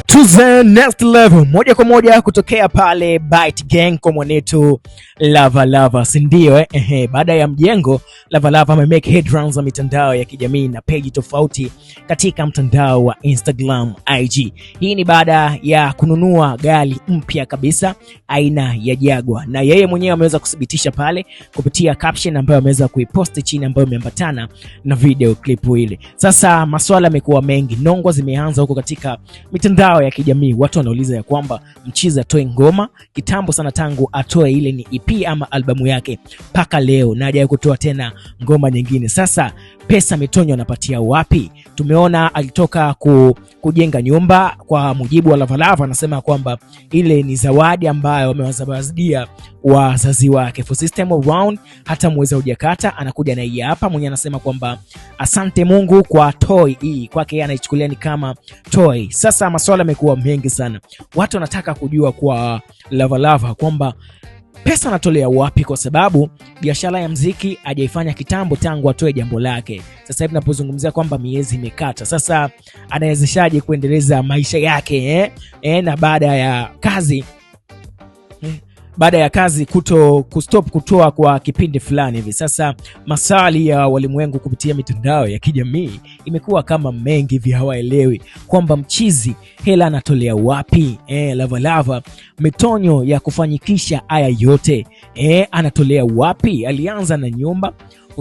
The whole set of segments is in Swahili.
To the next level, moja kwa moja kutokea pale Byte Gang kwa mwanetu Lava Lava, si ndio? Baada ya mjengo, Lava Lava amemake headlines za mitandao ya kijamii na page tofauti katika mtandao wa Instagram, IG. Hii ni baada ya kununua gari mpya kabisa aina ya Jaguar, na yeye mwenyewe ameweza kuthibitisha pale kupitia caption ambayo ameweza kuipost chini, ambayo imeambatana na video clip ile. Sasa maswala yamekuwa mengi, nongo zimeanza huko katika mitandao ya kijamii. Watu wanauliza ya kwamba Mchiza atoe ngoma kitambo sana, tangu atoe ile ni EP ama albamu yake, paka leo na hajawahi kutoa tena ngoma nyingine. Sasa pesa Mitonyo anapatia wapi? Tumeona alitoka kujenga nyumba, kwa mujibu wa Lava Lava anasema kwamba ile ni zawadi ambayo wamewazawadia wazazi wake. For system around hata mwezi hujakata, anakuja na hii hapa. Mwenye anasema kwamba asante Mungu kwa toy hii, kwake yeye anaichukulia ni kama toy. Sasa maswala yamekuwa mengi sana, watu wanataka kujua kwa Lava Lava kwamba pesa anatolea wapi, kwa sababu biashara ya mziki hajaifanya kitambo tangu atoe jambo lake. Sasa hivi napozungumzia kwamba miezi imekata, sasa anawezeshaje kuendeleza maisha yake na baada ya kazi kustop kutoa kwa kipindi fulani hivi. Sasa maswali ya walimwengu kupitia mitandao ya kijamii imekuwa kama mengi hivi, hawaelewi kwamba Mchizi hela anatolea wapi. Lava Lava Mitonyo ya kufanyikisha haya yote anatolea wapi? Alianza na nyumba.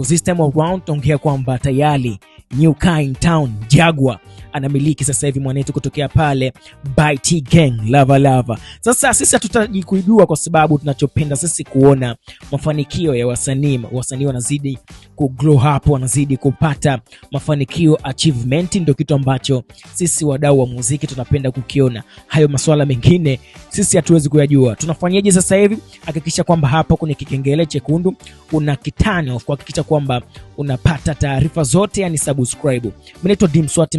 System around ongea kwamba tayari New Car in Town Jaguar anamiliki sasa hivi mwanetu kutokea pale Byte Gang Lava Lava. Sasa sisi hatutaji kujua, kwa sababu tunachopenda sisi kuona mafanikio ya wasanii wanazidi ku grow up, wanazidi kupata mafanikio, achievement ndio kitu ambacho sisi wadau wa muziki tunapenda kukiona. Hayo masuala mengine sisi hatuwezi kuyajua. Tunafanyaje sasa hivi? Hakikisha kwamba hapo kuna kikengele chekundu una kitani of kuhakikisha kwamba unapata taarifa zote, yani subscribe. Mimi naitwa Dimswati.